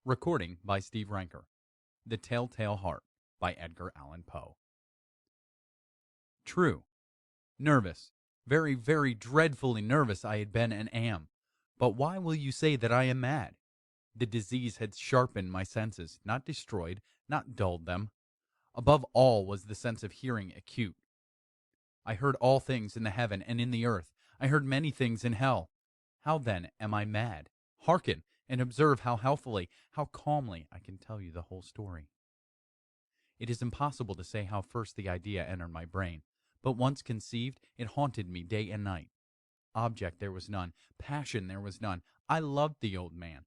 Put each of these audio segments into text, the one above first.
Recording by Steve Ranker. The Telltale Heart by Edgar Allan Poe. True. Nervous. Very, very dreadfully nervous I had been and am. But why will you say that I am mad? The disease had sharpened my senses, not destroyed, not dulled them. Above all was the sense of hearing acute. I heard all things in the heaven and in the earth. I heard many things in hell. How then am I mad? Hearken, and observe how healthily, how calmly I can tell you the whole story. It is impossible to say how first the idea entered my brain, but once conceived, it haunted me day and night. Object there was none, passion there was none. I loved the old man.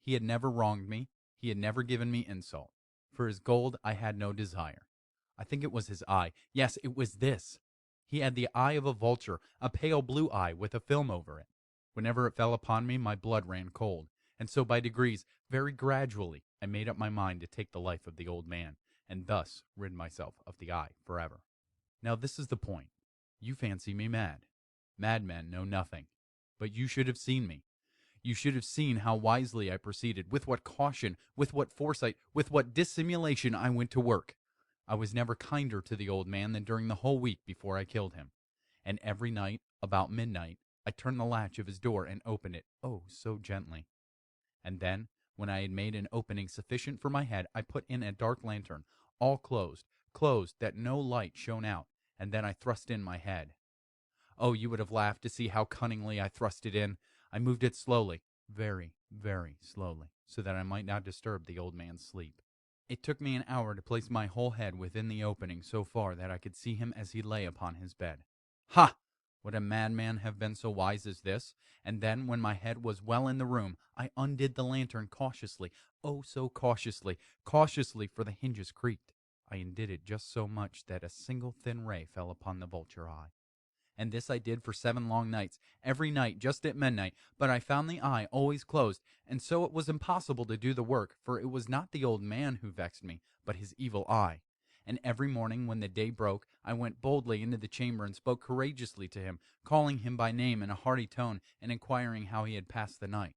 He had never wronged me, he had never given me insult. For his gold I had no desire. I think it was his eye. Yes, it was this. He had the eye of a vulture, a pale blue eye with a film over it. Whenever it fell upon me, my blood ran cold, and so by degrees, very gradually, I made up my mind to take the life of the old man, and thus rid myself of the eye forever. Now this is the point. You fancy me mad. Madmen know nothing. But you should have seen me. You should have seen how wisely I proceeded, with what caution, with what foresight, with what dissimulation I went to work. I was never kinder to the old man than during the whole week before I killed him. And every night, about midnight, I turned the latch of his door and opened it, oh, so gently. And then, when I had made an opening sufficient for my head, I put in a dark lantern, all closed, that no light shone out, and then I thrust in my head. Oh, you would have laughed to see how cunningly I thrust it in. I moved it slowly, very, very slowly, so that I might not disturb the old man's sleep. It took me an hour to place my whole head within the opening so far that I could see him as he lay upon his bed. Ha! Would a madman have been so wise as this? And then, when my head was well in the room, I undid the lantern cautiously, oh, so cautiously, for the hinges creaked. I undid it just so much that a single thin ray fell upon the vulture eye. And this I did for 7 long nights, every night just at midnight, but I found the eye always closed, and so it was impossible to do the work, for it was not the old man who vexed me, but his evil eye. And every morning when the day broke, I went boldly into the chamber and spoke courageously to him, calling him by name in a hearty tone, and inquiring how he had passed the night.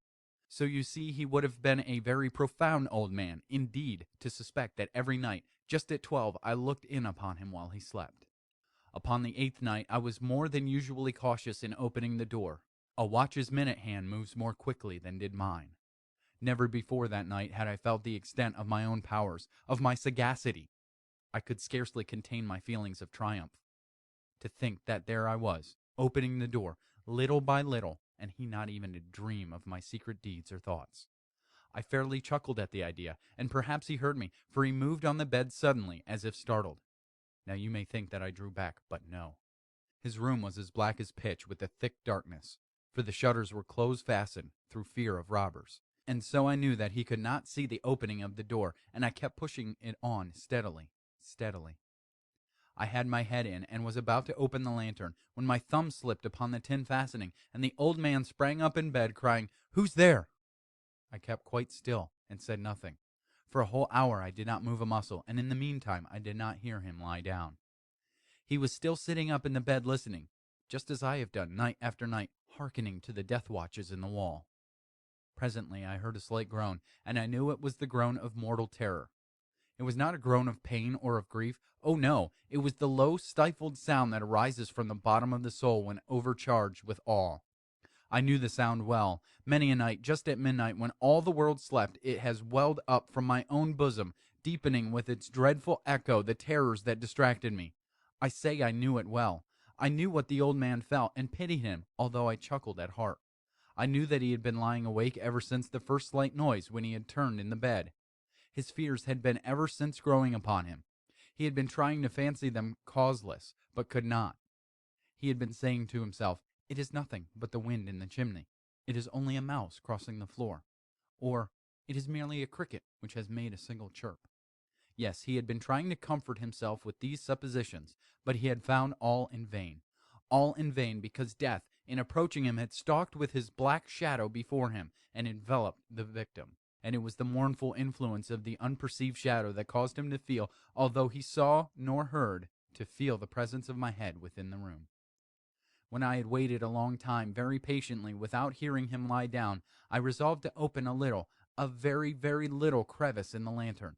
So you see he would have been a very profound old man, indeed, to suspect that every night, just at 12, I looked in upon him while he slept. Upon the 8th night, I was more than usually cautious in opening the door. A watch's minute hand moves more quickly than did mine. Never before that night had I felt the extent of my own powers, of my sagacity. I could scarcely contain my feelings of triumph. To think that there I was, opening the door, little by little, and he not even to dream of my secret deeds or thoughts. I fairly chuckled at the idea, and perhaps he heard me, for he moved on the bed suddenly, as if startled. Now you may think that I drew back, but no. His room was as black as pitch with a thick darkness, for the shutters were close-fastened through fear of robbers. And so I knew that he could not see the opening of the door, and I kept pushing it on steadily. I had my head in and was about to open the lantern when my thumb slipped upon the tin fastening, and the old man sprang up in bed, crying, "Who's there?" I kept quite still and said nothing. For a whole hour I did not move a muscle, and in the meantime I did not hear him lie down. He was still sitting up in the bed listening, just as I have done night after night, hearkening to the death watches in the wall. Presently I heard a slight groan, and I knew it was the groan of mortal terror. It was not a groan of pain or of grief. Oh no, it was the low, stifled sound that arises from the bottom of the soul when overcharged with awe. I knew the sound well. Many a night, just at midnight, when all the world slept, it has welled up from my own bosom, deepening with its dreadful echo the terrors that distracted me. I say I knew it well. I knew what the old man felt, and pitied him, although I chuckled at heart. I knew that he had been lying awake ever since the first slight noise when he had turned in the bed. His fears had been ever since growing upon him. He had been trying to fancy them causeless, but could not. He had been saying to himself, "It is nothing but the wind in the chimney. It is only a mouse crossing the floor." Or, "It is merely a cricket which has made a single chirp." Yes, he had been trying to comfort himself with these suppositions, but he had found all in vain. All in vain, because death, in approaching him, had stalked with his black shadow before him and enveloped the victim. And it was the mournful influence of the unperceived shadow that caused him to feel, although he saw nor heard, to feel the presence of my head within the room. When I had waited a long time, very patiently, without hearing him lie down, I resolved to open a little, a very, very little crevice in the lantern.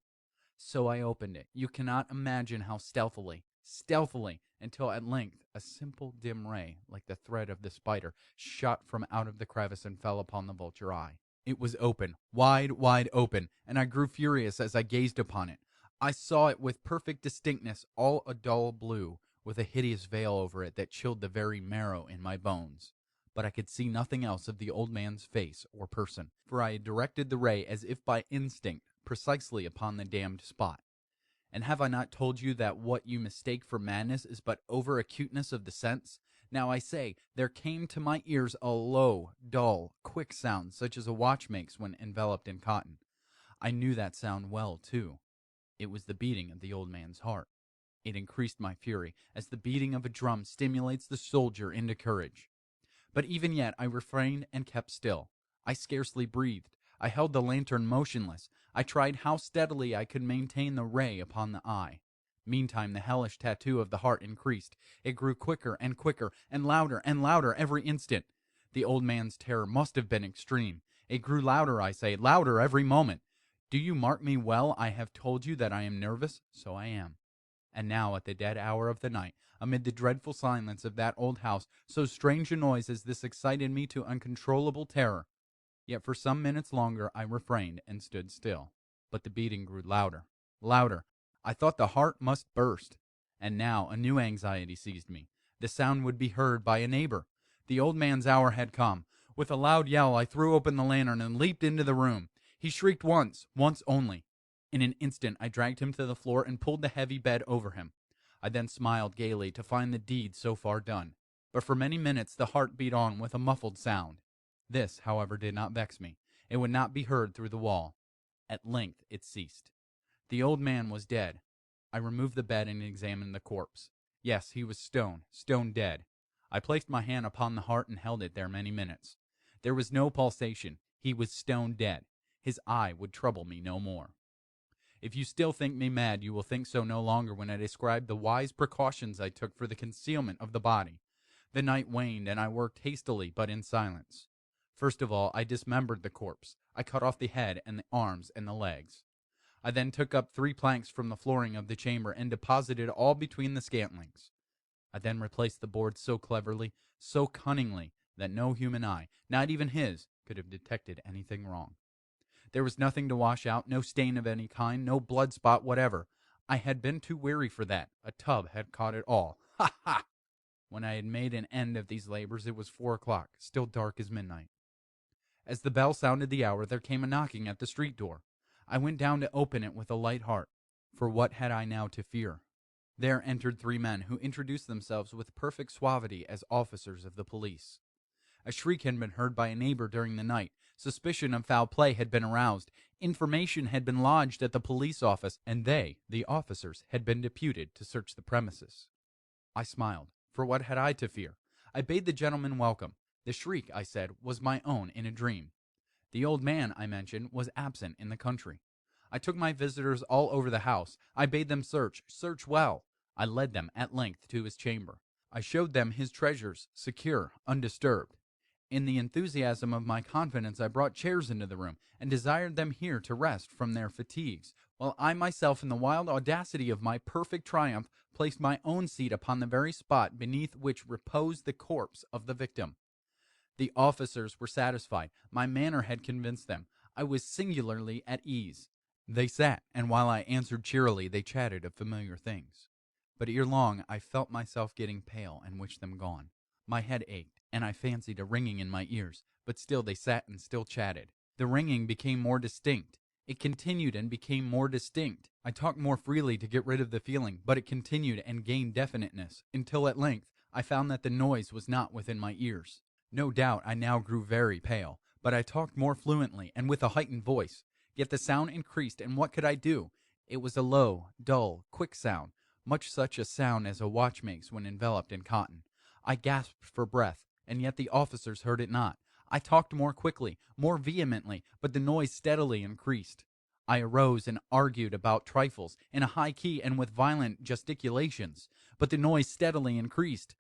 So I opened it. You cannot imagine how stealthily, until at length a simple dim ray, like the thread of the spider, shot from out of the crevice and fell upon the vulture eye. It was open, wide, wide open, and I grew furious as I gazed upon it. I saw it with perfect distinctness, all a dull blue, with a hideous veil over it that chilled the very marrow in my bones. But I could see nothing else of the old man's face or person, for I had directed the ray as if by instinct precisely upon the damned spot. And have I not told you that what you mistake for madness is but over acuteness of the sense? Now I say, there came to my ears a low, dull, quick sound, such as a watch makes when enveloped in cotton. I knew that sound well, too. It was the beating of the old man's heart. It increased my fury, as the beating of a drum stimulates the soldier into courage. But even yet I refrained and kept still. I scarcely breathed. I held the lantern motionless. I tried how steadily I could maintain the ray upon the eye. Meantime the hellish tattoo of the heart increased. It grew quicker and louder every instant. The old man's terror must have been extreme. It grew louder, I say, louder every moment. Do you mark me well? I have told you that I am nervous, so I am. And now, at the dead hour of the night, amid the dreadful silence of that old house, so strange a noise as this excited me to uncontrollable terror. Yet for some minutes longer I refrained and stood still. But the beating grew louder. I thought the heart must burst. And now a new anxiety seized me. The sound would be heard by a neighbor. The old man's hour had come. With a loud yell I threw open the lantern and leaped into the room. He shrieked once only. In an instant I dragged him to the floor and pulled the heavy bed over him. I then smiled gaily to find the deed so far done. But for many minutes the heart beat on with a muffled sound. This, however, did not vex me. It would not be heard through the wall. At length it ceased. The old man was dead. I removed the bed and examined the corpse. Yes, he was stone dead. I placed my hand upon the heart and held it there many minutes. There was no pulsation. He was stone dead. His eye would trouble me no more. If you still think me mad, you will think so no longer when I describe the wise precautions I took for the concealment of the body. The night waned, and I worked hastily, but in silence. First of all, I dismembered the corpse. I cut off the head and the arms and the legs. I then took up 3 planks from the flooring of the chamber and deposited all between the scantlings. I then replaced the boards so cleverly, so cunningly, that no human eye, not even his, could have detected anything wrong. There was nothing to wash out, no stain of any kind, no blood spot whatever. I had been too weary for that. A tub had caught it all. Ha ha! When I had made an end of these labors, it was 4 o'clock, still dark as midnight. As the bell sounded the hour, there came a knocking at the street door. I went down to open it with a light heart, for what had I now to fear? There entered 3 men, who introduced themselves with perfect suavity as officers of the police. A shriek had been heard by a neighbor during the night. Suspicion of foul play had been aroused. Information had been lodged at the police office, and they, the officers, had been deputed to search the premises. I smiled, for what had I to fear? I bade the gentleman welcome. The shriek, I said, was my own in a dream. The old man, I mentioned, was absent in the country. I took my visitors all over the house. I bade them search well. I led them at length to his chamber. I showed them his treasures, secure, undisturbed. In the enthusiasm of my confidence, I brought chairs into the room, and desired them here to rest from their fatigues, while I myself, in the wild audacity of my perfect triumph, placed my own seat upon the very spot beneath which reposed the corpse of the victim. The officers were satisfied. My manner had convinced them. I was singularly at ease. They sat, and while I answered cheerily, they chatted of familiar things. But ere long I felt myself getting pale and wished them gone. My head ached, and I fancied a ringing in my ears, but still they sat and still chatted. The ringing became more distinct. It continued and became more distinct. I talked more freely to get rid of the feeling, but it continued and gained definiteness, until at length I found that the noise was not within my ears. No doubt I now grew very pale, but I talked more fluently and with a heightened voice. Yet the sound increased, and what could I do? It was a low, dull, quick sound, much such a sound as a watch makes when enveloped in cotton. I gasped for breath, and yet the officers heard it not. I talked more quickly, more vehemently, but the noise steadily increased. I arose and argued about trifles, in a high key and with violent gesticulations, but the noise steadily increased.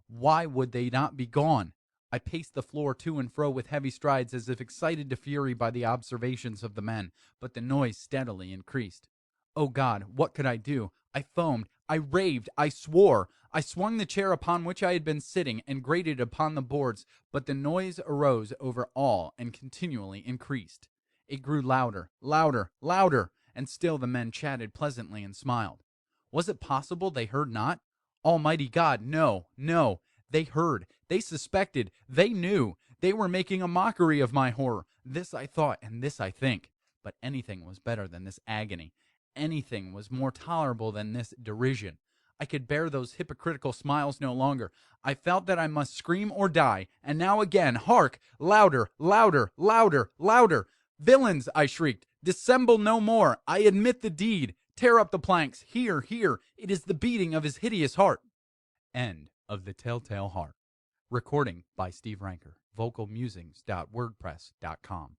Why would they not be gone? I paced the floor to and fro with heavy strides as if excited to fury by the observations of the men, but the noise steadily increased. Oh God, what could I do? I foamed, I raved, I swore. I swung the chair upon which I had been sitting and grated upon the boards, but the noise arose over all and continually increased. It grew louder, louder, louder, and still the men chatted pleasantly and smiled. Was it possible they heard not? Almighty God, no, no. They heard, they suspected, they knew. They were making a mockery of my horror. This I thought, and this I think. But anything was better than this agony. Anything was more tolerable than this derision. I could bear those hypocritical smiles no longer. I felt that I must scream or die. And now again, hark! Louder, louder, louder, louder! Villains, I shrieked, dissemble no more. I admit the deed. Tear up the planks. Here, here. It is the beating of his hideous heart. End of The Telltale Heart. Recording by Steve Ranker. Vocalmusings.wordpress.com.